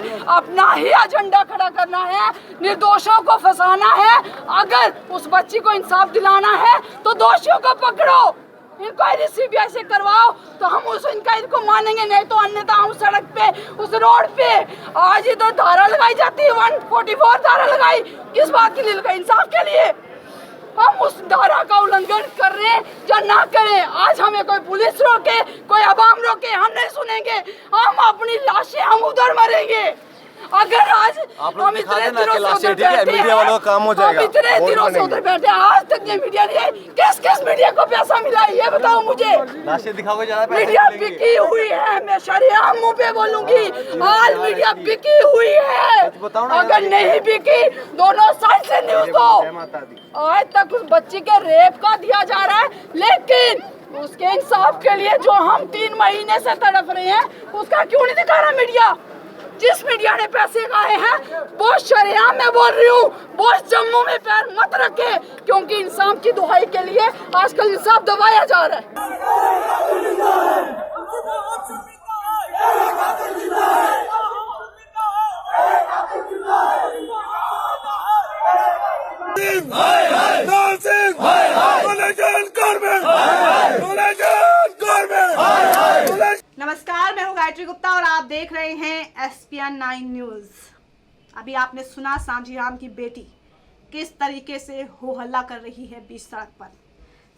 है, अपना ही एजेंडा खड़ा करना है, निर्दोषों को फंसाना है। अगर उस बच्ची को इंसाफ दिलाना है तो दोषियों को पकड़ो, इंक्वायरी सीबीआई से करवाओ, तो हम उस इंक्वायरी को मानेंगे, नहीं तो अन्यथा हम सड़क पे, उस रोड पे। आज इधर धारा लगाई जाती है, 144 धारा लगाई, किस बात के लिए लगाई? इंसाफ के लिए। हम उस धारा का उल्लंघन कर रहे हैं या ना करें, आज हमें कोई पुलिस रोके, कोई अवाम रोके, हम नहीं सुनेंगे। हम अपनी लाशें हम उधर मरेंगे। अगर आज हम इतने दिनों से उधर बैठे हैं, मीडिया वालों का काम हो जाएगा। हम इतने दिनों से उधर बैठे हैं, आज तक ये मीडिया नहीं है। किस किस मीडिया को पैसा मिला है ये बताओ मुझे। लाशें दिखाओगे ज्यादा मीडिया बिकी हुई है, मैं शरेआम मुंह पे बोलूंगी, आज मीडिया बिकी हुई है। अगर नहीं बिकी, दोनों साइड से न्यूज दो। आज तक उस बच्ची के रेप का दिया जा रहा है, लेकिन उसके इंसाफ के लिए जो हम 3 महीने से तड़प रहे हैं, उसका क्यों नहीं दिखा रहा मीडिया? जिस मीडिया ने पैसे खाए हैं वो शरेआम में बोल रही हूँ, वो जम्मू में पैर मत रखे, क्योंकि इंसाफ की दुहाई के लिए आजकल इंसाफ दबाया जा रहा है। नमस्कार, मैं हूँ गायत्री गुप्ता और आप देख रहे हैं SPN 9 न्यूज। अभी आपने सुना सांझीराम की बेटी किस तरीके से हो हल्ला कर रही है बीच सड़क पर,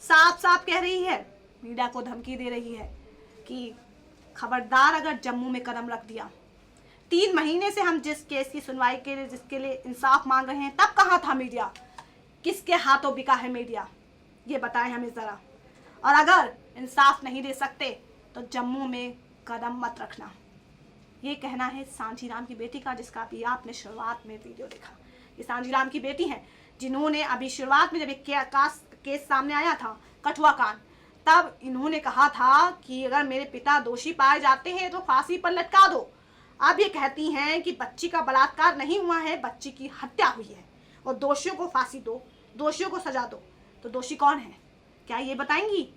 साफ साफ कह रही है, मीडिया को धमकी दे रही है कि खबरदार अगर जम्मू में कदम रख दिया। 3 महीने से हम जिस केस की सुनवाई के लिए, जिसके लिए इंसाफ मांग रहे हैं, तब कहाँ था मीडिया? किसके हाथों बिका है मीडिया? ये बताएं हमें ज़रा। और अगर इंसाफ नहीं दे सकते तो जम्मू में कदम मत रखना। ये कहना है सांझीराम की बेटी का, जिसका अभी आपने शुरुआत में वीडियो देखा। ये सांझीराम की बेटी हैं जिन्होंने अभी शुरुआत में जब एक केस सामने आया था, कठुआ कांड, तब इन्होंने कहा था कि अगर मेरे पिता दोषी पाए जाते हैं तो फांसी पर लटका दो। अब ये कहती हैं कि बच्ची का बलात्कार नहीं हुआ है, बच्ची की हत्या हुई है और दोषियों को फांसी दो, दोषियों को सजा दो। तो दोषी कौन है? क्या ये बताएंगी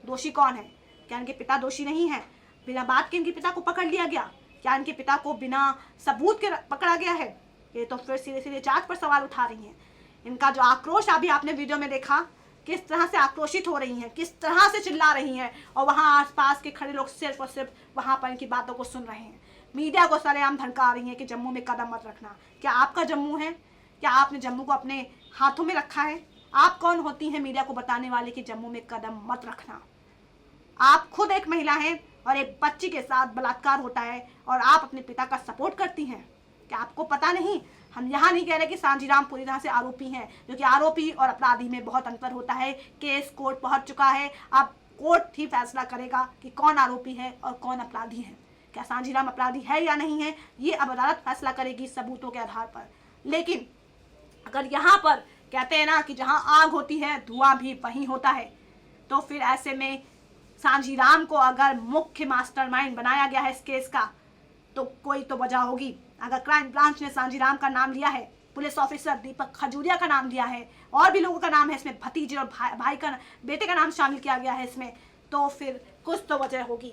दोषी कौन है? क्या इनके पिता दोषी नहीं है? बिना बात के इनके पिता को पकड़ लिया गया? क्या इनके पिता को बिना सबूत के पकड़ा गया है? ये तो फिर सीधे सीधे जांच पर सवाल उठा रही हैं। इनका जो आक्रोश अभी आपने वीडियो में देखा, किस तरह से आक्रोशित हो रही हैं, किस तरह से चिल्ला रही हैं, और वहाँ आसपास के खड़े लोग सिर्फ और सिर्फ वहाँ पर इनकी बातों को सुन रहे हैं। मीडिया को सरेआम धमका रही हैं कि जम्मू में कदम मत रखना। क्या आपका जम्मू है? क्या आपने जम्मू को अपने हाथों में रखा है? आप कौन होती हैं मीडिया को बताने वाले कि जम्मू में कदम मत रखना? आप खुद एक महिला हैं और एक बच्ची के साथ बलात्कार होता है और आप अपने पिता का सपोर्ट करती हैं। क्या आपको पता नहीं? हम यहाँ नहीं कह रहे कि सांझीराम पूरी तरह से आरोपी हैं, क्योंकि आरोपी और अपराधी में बहुत अंतर होता है। केस कोर्ट पहुँच चुका है, अब कोर्ट ही फैसला करेगा कि कौन आरोपी है और कौन अपराधी है। क्या सांझीराम अपराधी है या नहीं है, ये अब अदालत फैसला करेगी सबूतों के आधार पर। लेकिन अगर यहाँ पर कहते हैं ना कि जहाँ आग होती है धुआं भी वहीं होता है, तो फिर ऐसे में सांझीराम को अगर मुख्य मास्टरमाइंड बनाया गया है इस केस का, तो कोई तो वजह होगी। अगर क्राइम ब्रांच ने सांझीराम का नाम लिया है, पुलिस ऑफिसर दीपक खजूरिया का नाम लिया है, और भी लोगों का नाम है इसमें, भतीजे और भाई का, बेटे का नाम शामिल किया गया है इसमें, तो फिर कुछ तो वजह होगी।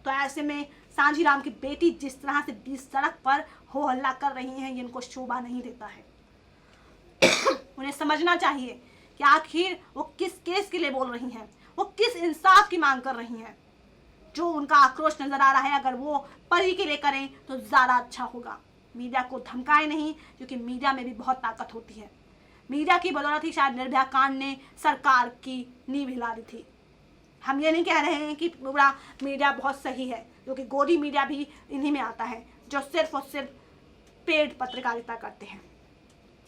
तो ऐसे में सांझीराम की बेटी जिस तरह से बीच सड़क पर हो हल्ला कर रही हैं, ये इनको शोभा नहीं देता है। उन्हें समझना चाहिए कि आखिर वो किस केस के लिए बोल रही हैं, वो किस इंसाफ की मांग कर रही हैं। जो उनका आक्रोश नजर आ रहा है, अगर वो परी के लिए करें तो ज़्यादा अच्छा होगा। मीडिया को धमकाए नहीं, क्योंकि मीडिया में भी बहुत ताकत होती है। मीडिया की बदौलत ही शायद निर्भया कांड ने सरकार की नींव हिला दी थी। हम ये नहीं कह रहे हैं कि पूरा मीडिया बहुत सही है, क्योंकि गोदी मीडिया भी इन्हीं में आता है, जो सिर्फ और सिर्फ पेड पत्रकारिता करते हैं।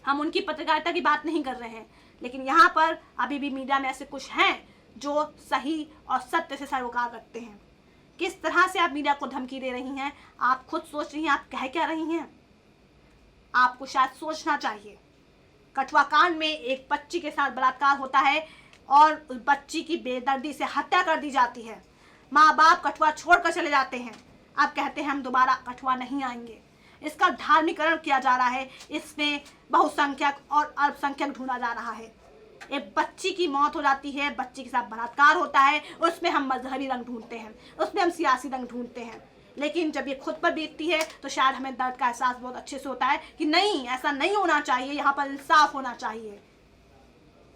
हम उनकी पत्रकारिता की बात नहीं कर रहे हैं, लेकिन यहाँ पर अभी भी मीडिया में ऐसे कुछ हैं जो सही और सत्य से सरोकार रखते हैं। किस तरह से आप मीडिया को धमकी दे रही हैं, आप खुद सोच रही हैं आप कह क्या रही हैं? आपको शायद सोचना चाहिए। कठुआ कांड में एक बच्ची के साथ बलात्कार होता है और उस बच्ची की बेदर्दी से हत्या कर दी जाती है। माँ बाप कठुआ छोड़कर चले जाते हैं, अब कहते हैं हम दोबारा कठुआ नहीं आएंगे। इसका धार्मिकरण किया जा रहा है, इसमें बहुसंख्यक और अल्पसंख्यक ढूंढा जा रहा है। एक बच्ची की मौत हो जाती है, बच्ची के साथ बलात्कार होता है, उसमें हम मजहबी रंग ढूंढते हैं, उसमें हम सियासी रंग ढूंढते हैं। लेकिन जब ये खुद पर बीतती है तो शायद हमें दर्द का एहसास बहुत अच्छे से होता है कि नहीं, ऐसा नहीं होना चाहिए, यहाँ पर इंसाफ होना चाहिए।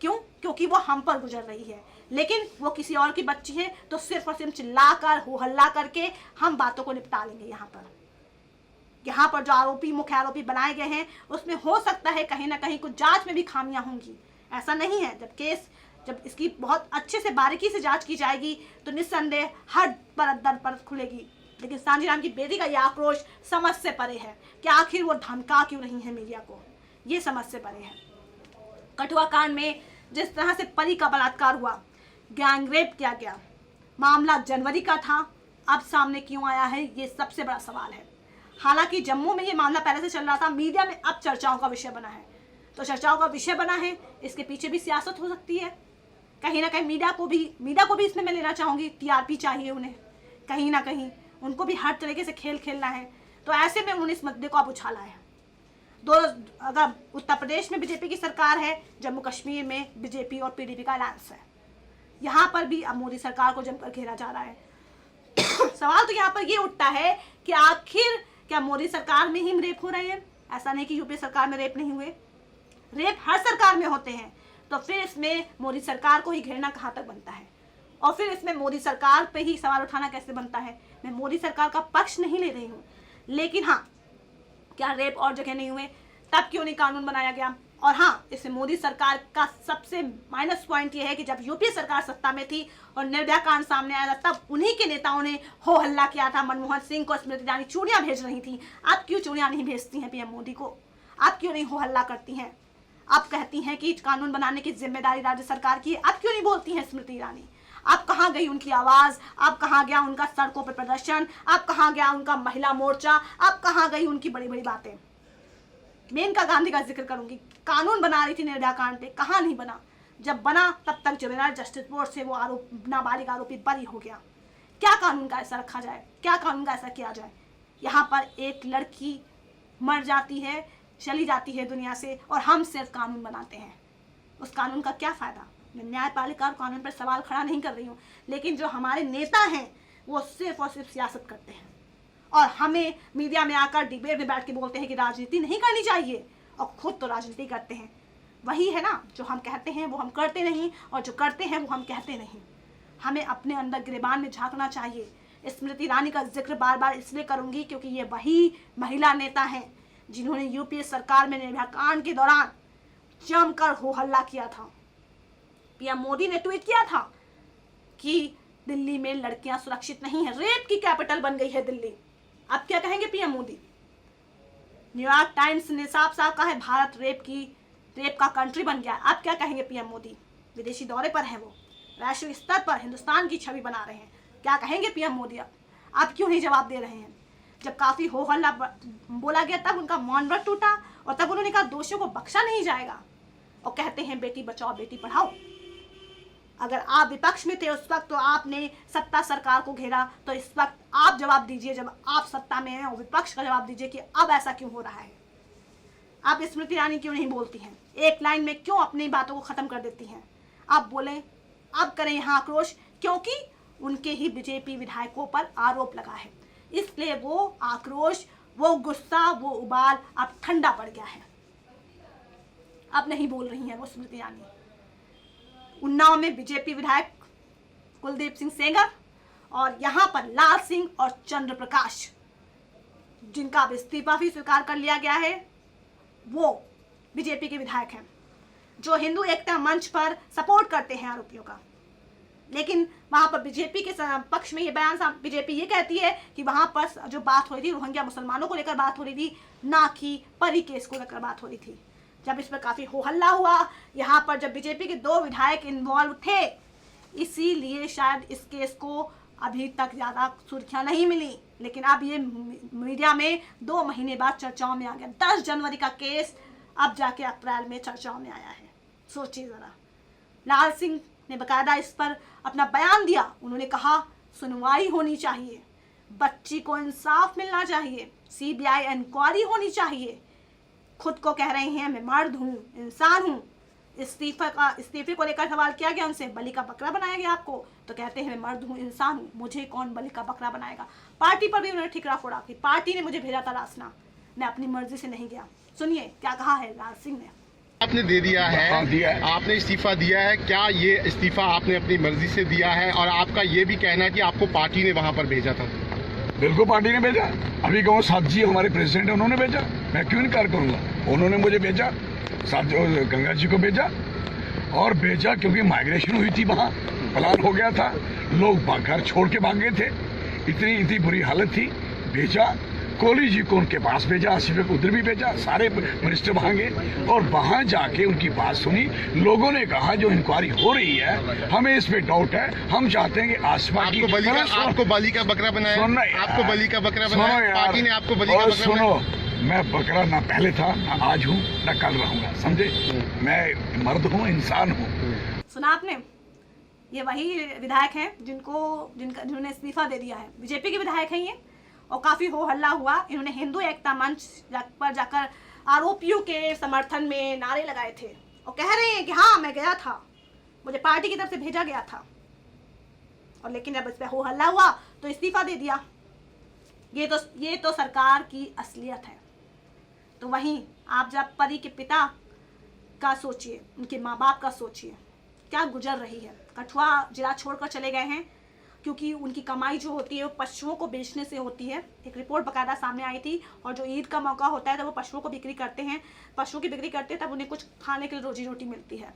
क्यों? क्योंकि वो हम पर गुजर रही है, लेकिन वो किसी और की बच्ची है तो सिर्फ और सिर्फ चिल्लाकर हो हल्ला करके हम बातों को निपटा लेंगे। यहाँ पर जो आरोपी, मुख्य आरोपी बनाए गए हैं, उसमें हो सकता है कहीं ना कहीं कुछ जांच में भी खामियां होंगी। ऐसा नहीं है, जब इसकी बहुत अच्छे से बारीकी से जांच की जाएगी तो निस्संदेह हर परत दर परत खुलेगी। लेकिन सांजीराम की बेटी का यह आक्रोश समझ से परे है कि आखिर वो धमका क्यों नहीं है मीडिया को, ये समझ से परे है। कठुआ कांड में जिस तरह से परी का बलात्कार हुआ, गैंगरेप किया गया, मामला जनवरी का था, अब सामने क्यों आया है, ये सबसे बड़ा सवाल है। हालांकि जम्मू में ये मामला पहले से चल रहा था, मीडिया में अब चर्चाओं का विषय बना है। तो चर्चाओं का विषय बना है, इसके पीछे भी सियासत हो सकती है। कहीं ना कहीं मीडिया को भी इसमें मैं लेना चाहूँगी। टीआरपी चाहिए उन्हें, कहीं ना कहीं उनको भी हर तरीके से खेल खेलना है। तो ऐसे में उन्होंने इस मुद्दे को अब उछाला है। अगर उत्तर प्रदेश में बीजेपी की सरकार है, जम्मू कश्मीर में बीजेपी और पीडीपी का अलायंस है, यहाँ पर भी अब मोदी सरकार को जमकर घेरा जा रहा है। सवाल तो यहाँ पर ये उठता है कि आखिर क्या मोदी सरकार में ही रेप हो रहे हैं? ऐसा नहीं कि यूपी सरकार में रेप नहीं हुए, रेप हर सरकार में होते हैं। तो फिर इसमें मोदी सरकार को ही घेरना कहाँ तक बनता है, और फिर इसमें मोदी सरकार पे ही सवाल उठाना कैसे बनता है? मैं मोदी सरकार का पक्ष नहीं ले रही हूँ, लेकिन हाँ, क्या रेप और जगह नहीं हुए? तब क्यों नहीं कानून बनाया गया? और हाँ, इसमें मोदी सरकार का सबसे माइनस पॉइंट ये है कि जब यूपी सरकार सत्ता में थी और निर्भया कांड सामने आया था, तब उन्हीं के नेताओं ने हो हल्ला किया था। मनमोहन सिंह को स्मृति ईरानी चूड़ियाँ भेज रही थी। आप क्यों चूड़ियाँ नहीं भेजती हैं पीएम मोदी को? आप क्यों नहीं हो हल्ला करती हैं? आप कहती हैं कि कानून बनाने की जिम्मेदारी राज्य सरकार की है, आप क्यों नहीं बोलती हैं स्मृति ईरानी? आप कहाँ गई उनकी आवाज़? आप कहाँ गया उनका सड़कों पर प्रदर्शन? आप कहाँ गया उनका महिला मोर्चा? आप कहाँ गई उनकी बड़ी बड़ी बातें? मेनका गांधी का जिक्र करूंगी। कानून बना रही थी निर्भया कांड पे, कहाँ नहीं बना? जब बना तब तक जुवेनाइल जस्टिस बोर्ड से वो नाबालिग आरोपी बरी हो गया। क्या कानून का ऐसा रखा जाए? क्या कानून का ऐसा किया जाए? यहाँ पर एक लड़की मर जाती है, चली जाती है दुनिया से, और हम सिर्फ कानून बनाते हैं। उस कानून का क्या फ़ायदा? मैं न्यायपालिका और कानून पर सवाल खड़ा नहीं कर रही हूँ, लेकिन जो हमारे नेता हैं वो सिर्फ और सिर्फ सियासत करते हैं और हमें मीडिया में आकर डिबेट में बैठ के बोलते हैं कि राजनीति नहीं करनी चाहिए, और खुद तो राजनीति करते हैं। वही है ना, जो हम कहते हैं वो हम करते नहीं, और जो करते हैं वो हम कहते नहीं। हमें अपने अंदर गिरेबान में झांकना चाहिए। स्मृति ईरानी का जिक्र बार बार इसलिए करूँगी क्योंकि ये वही महिला नेता हैं जिन्होंने यूपीए सरकार में निर्भया कांड के दौरान जमकर हो हल्ला किया था। पीएम मोदी ने ट्वीट किया था कि दिल्ली में लड़कियां सुरक्षित नहीं है, रेप की कैपिटल बन गई है दिल्ली। अब क्या कहेंगे पीएम मोदी? न्यूयॉर्क टाइम्स ने साफ साफ कहा है भारत रेप का कंट्री बन गया। अब क्या कहेंगे पीएम मोदी? विदेशी दौरे पर हैं वो, वैश्विक स्तर पर हिंदुस्तान की छवि बना रहे हैं। क्या कहेंगे पीएम मोदी? अब क्यों नहीं जवाब दे रहे हैं? जब काफ़ी हो हल्ला बोला गया तब उनका मौन व्रत टूटा, और तब उन्होंने कहा दोषियों को बख्शा नहीं जाएगा, और कहते हैं बेटी बचाओ बेटी पढ़ाओ। अगर आप विपक्ष में थे उस वक्त तो आपने सत्ता सरकार को घेरा, तो इस वक्त आप जवाब दीजिए जब आप सत्ता में हैं, और विपक्ष का जवाब दीजिए कि अब ऐसा क्यों हो रहा है। आप स्मृति ईरानी क्यों नहीं बोलती हैं? एक लाइन में क्यों अपनी बातों को ख़त्म कर देती हैं? आप बोलें, अब करें यहाँ आक्रोश, क्योंकि उनके ही बीजेपी विधायकों पर आरोप लगा है, इसलिए वो आक्रोश, वो गुस्सा, वो उबाल अब ठंडा पड़ गया है। अब नहीं बोल रही हैं वो स्मृति ईरानी। उन्नाव में बीजेपी विधायक कुलदीप सिंह सेंगर और यहाँ पर लाल सिंह और चंद्र प्रकाश, जिनका अब इस्तीफा भी स्वीकार कर लिया गया है, वो बीजेपी के विधायक हैं जो हिंदू एकता मंच पर सपोर्ट करते हैं आरोपियों का। लेकिन वहाँ पर बीजेपी के पक्ष में ये बयान, बीजेपी ये कहती है कि वहाँ पर जो बात हो रही थी रोहिंग्या मुसलमानों को लेकर बात हो रही थी, ना कि परी केस को लेकर बात हो रही थी। जब इस पर काफ़ी हो हल्ला हुआ, यहाँ पर जब बीजेपी के 2 विधायक इन्वॉल्व थे, इसीलिए शायद इस केस को अभी तक ज़्यादा सुर्खियाँ नहीं मिली। लेकिन अब ये मीडिया में 2 महीने बाद चर्चाओं में आ गया। 10 जनवरी का केस अब जाके अप्रैल में चर्चाओं में आया है। सोचिए ज़रा। लाल सिंह ने बकायदा इस पर अपना बयान दिया। उन्होंने कहा सुनवाई होनी चाहिए, बच्ची को इंसाफ मिलना चाहिए, CBI इंक्वायरी होनी चाहिए। खुद को कह रहे हैं मैं मर्द हूँ, इंसान हूँ, इस्तीफे को लेकर सवाल किया गया उनसे, बलि का बकरा बनाया गया आपको, तो कहते हैं मैं मर्द हूँ, इंसान हूँ, मुझे कौन बलि का बकरा बनाएगा। पार्टी पर भी उन्होंने ठिकरा फोड़ा कि पार्टी ने मुझे भेजा था रासना, मैं अपनी मर्जी से नहीं गया। सुनिए क्या कहा है राज सिंह ने। आपने दे दिया है, हाँ, दिया है। आपने इस्तीफा दिया है, क्या ये इस्तीफा आपने अपनी मर्जी से दिया है? और आपका ये भी कहना है कि आपको पार्टी ने वहाँ पर भेजा था। बिल्कुल पार्टी ने भेजा। अभी कहूँ साथ जी हमारे प्रेसिडेंट है, उन्होंने भेजा, मैं क्यों इनकार करूँगा। उन्होंने मुझे भेजा, साथ गंगा जी को भेजा, और भेजा क्योंकि माइग्रेशन हुई थी, वहाँ प्लान हो गया था, लोग घर छोड़ के भाग गए थे, इतनी बुरी हालत थी, भेजा। कोहली जी को उनके पास भेजा, आसिफ को उधर भी भेजा, सारे मिनिस्टर वहाँ गए और वहाँ जाके उनकी बात सुनी। लोगों ने कहा जो इंक्वायरी हो रही है हमें इस पे डाउट है, हम चाहते हैं कि आसमा की आपको बलि का बकरा बनाया, आपको बलि का बकरा बनाया, पार्टी ने आपको बलि का बकरा बनाया। मैं बकरा ना पहले था, ना आज हूँ, ना कल रहूंगा, समझे। मैं मर्द हूँ, इंसान हूँ। सुना आपने, ये वही विधायक हैं जिन्होंने इस्तीफा दे दिया है, बीजेपी के विधायक हैं ये, और काफी हो हल्ला हुआ। इन्होंने हिंदू एकता मंच पर जाकर आरोपियों के समर्थन में नारे लगाए थे और कह रहे हैं कि हाँ मैं गया था, मुझे पार्टी की तरफ से भेजा गया था, और लेकिन जब इस पर हो हल्ला हुआ तो इस्तीफा दे दिया। ये तो सरकार की असलियत है। तो वहीं आप जब परी के पिता का सोचिए, उनके माँ बाप का सोचिए, क्या गुजर रही है। कठुआ जिला छोड़कर चले गए हैं क्योंकि उनकी कमाई जो होती है वो पशुओं को बेचने से होती है। एक रिपोर्ट बकायदा सामने आई थी, और जो ईद का मौका होता है तब वो पशुओं को बिक्री करते हैं, पशुओं की बिक्री करते हैं, तब उन्हें कुछ खाने के लिए रोजी रोटी मिलती है।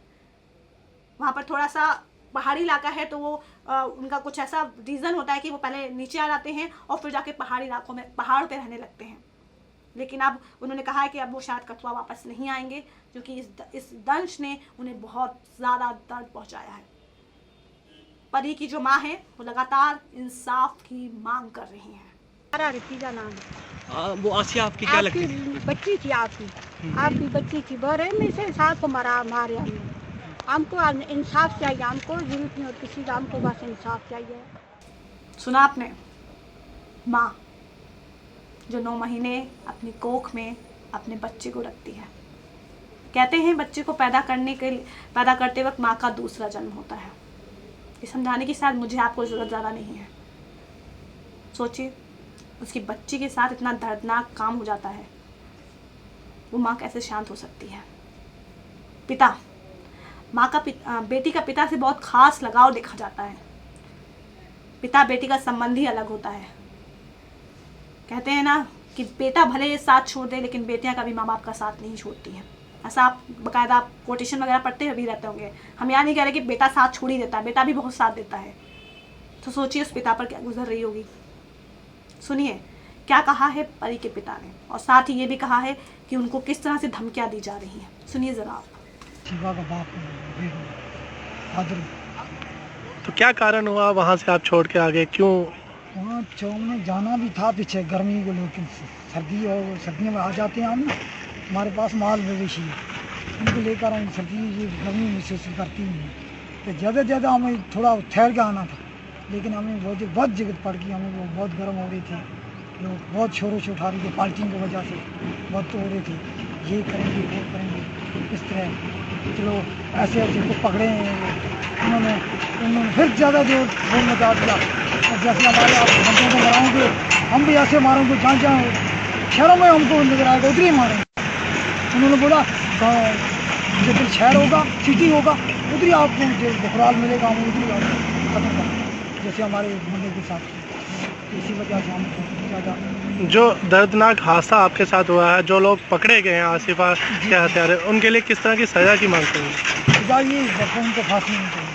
वहाँ पर थोड़ा सा पहाड़ी इलाका है तो वो उनका कुछ ऐसा रीज़न होता है कि वो पहले नीचे आ जाते हैं और फिर जाके पहाड़ी इलाकों में पहाड़ पर रहने लगते हैं। लेकिन अब उन्होंने कहा है कि अब वो शायद कठुआ वापस नहीं आएंगे क्योंकि इस दंश ने उन्हें बहुत ज़्यादा दर्द पहुँचाया है। परी की जो माँ है वो लगातार इंसाफ की मांग कर रही हैं। रितिका नाम है। वो आसिया आपकी क्या लगती थी? बच्ची थी आपकी बच्ची थी, बड़े में से साथ को मारे हमको इंसाफ चाहिए, हमको जरूरत नहीं होती किसी का, हमको बस इंसाफ चाहिए। सुना आपने, माँ जो 9 महीने अपनी कोख में अपने बच्चे को रखती है। कहते हैं बच्चे को पैदा करते वक्त माँ का दूसरा जन्म होता है। ये समझाने की शायद मुझे आपको ज़रूरत ज़्यादा नहीं है। सोचिए उसकी बच्ची के साथ इतना दर्दनाक काम हो जाता है, वो माँ कैसे शांत हो सकती है। पिता बेटी का पिता से बहुत खास लगाव देखा जाता है। पिता बेटी का संबंध ही अलग होता है। कहते हैं ना कि बेटा भले साथ छोड़ दे लेकिन बेटियां कभी माँ बाप का साथ नहीं छोड़ती हैं। ऐसा आप बाकायदा कोटेशन वगैरह पढ़ते भी रहते होंगे। हम यहाँ नहीं कह रहे कि बेटा साथ छोड़ ही देता है, बेटा भी बहुत साथ देता है। तो सोचिए उस पिता पर क्या गुजर रही होगी। सुनिए क्या कहा है परी के पिता ने, और साथ ही ये भी कहा है कि उनको किस तरह से धमकियाँ दी जा रही हैं। सुनिए ज़रा आप। शिवा का बाप फादर। तो क्या कारण हुआ वहाँ से आप छोड़ के आ गए, क्यों? वहाँ चौक में जाना भी था पीछे गर्मी को लेकर, सर्दियों में आ जाते हैं हम ना, हमारे पास माल मवेशी है, उनको लेकर हम सर्दी गर्मी महसूस करती नहीं है। तो ज़्यादा हमें थोड़ा ठहर के आना था, लेकिन हमें बहुत जगत पड़ गई, हमें वो बहुत गर्म हो रही थी, लोग बहुत शोरों से उठा रहे थे, पाल्टिंग की वजह से बहुत तो हो रहे थे, ये करेंगे वो करेंगे इस तरह। चलो ऐसे को पकड़े उन्होंने फिर ज़्यादा जोर मचा दिया। और जैसे हमारे आप बंदों को मराओगे हम भी ऐसे मारोगे, जहाँ शहरों में हमको नजर आएगा उधर ही मारेंगे। उन्होंने बोला जिधर शहर होगा सिटी होगा उधर ही आपको बकराल मिलेगा, हम उधर ही खत्म कर, जैसे हमारे बंदे के साथ। इसी वजह से हम ज़्यादा जो दर्दनाक हादसा आपके साथ हुआ है, जो लोग पकड़े गए हैं आसिफा के हत्यारे, उनके लिए किस तरह की सज़ा की मांग करेंगे? सजा ये उनको फांसी नहीं चाहिए,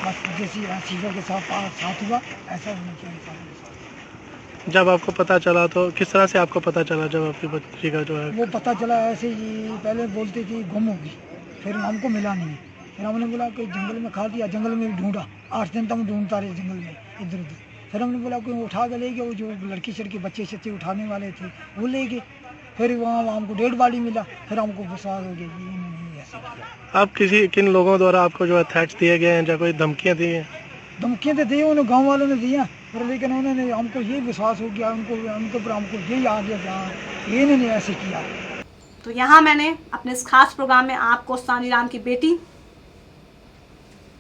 बस जैसी आसिफा के साथ हुआ ऐसा होना चाहिए। जब आपको पता चला तो किस तरह से आपको पता चला? जब आपकी बच्ची का जो है वो पता चला ऐसे ही, पहले बोलते कि गुम होगी, फिर हमको मिला नहीं, फिर हमने बोला कि जंगल में खा दिया, जंगल में ढूंढा, 8 दिन तक ढूंढता रहे जंगल में इधर उधर। फिर हमने बोला कोई उठा के ले गया, वो जो लड़की बच्चे उठाने वाले थे वो ले गए। फिर वहाँ हमको डेड बॉडी मिला, फिर हमको विश्वास हो गया कि इन्होंने ऐसे किया। आप किन लोगों द्वारा आपको जो है थ्रेट्स दिए गए हैं या कोई धमकियाँ दी हैं? धमकियाँ तो दी उन्हें गाँव वालों ने दी हैं, पर लेकिन उन्होंने हमको ये विश्वास हो गया उनके ऊपर हमको यही आ गया कि हाँ इन्होंने ऐसे किया। तो यहाँ मैंने अपने इस खास प्रोग्राम में आपको सांजीराम की बेटी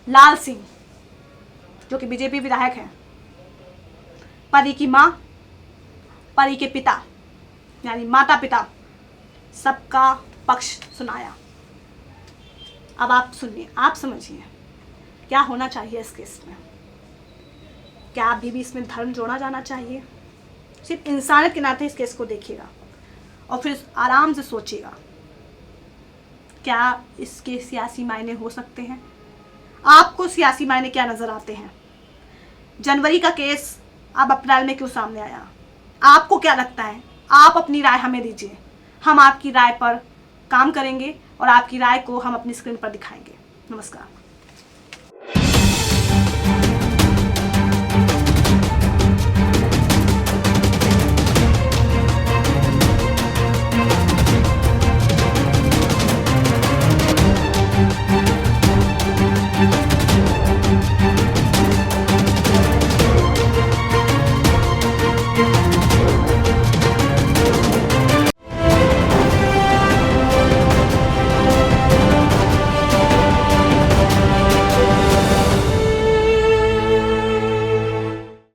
लाल सिंह, जो कि बीजेपी विधायक हैं, परी की माँ, परी के पिता यानी माता पिता, सबका पक्ष सुनाया। अब आप सुनिए, आप समझिए क्या होना चाहिए इस केस में। क्या अभी भी इसमें धर्म जोड़ा जाना चाहिए? सिर्फ इंसानियत के नाते इस केस को देखिएगा और फिर आराम से सोचिएगा, क्या इसके सियासी मायने हो सकते हैं? आपको सियासी मायने क्या नज़र आते हैं? जनवरी का केस अब अप्रैल में क्यों सामने आया? आपको क्या लगता है? आप अपनी राय हमें दीजिए, हम आपकी राय पर काम करेंगे और आपकी राय को हम अपनी स्क्रीन पर दिखाएंगे। नमस्कार।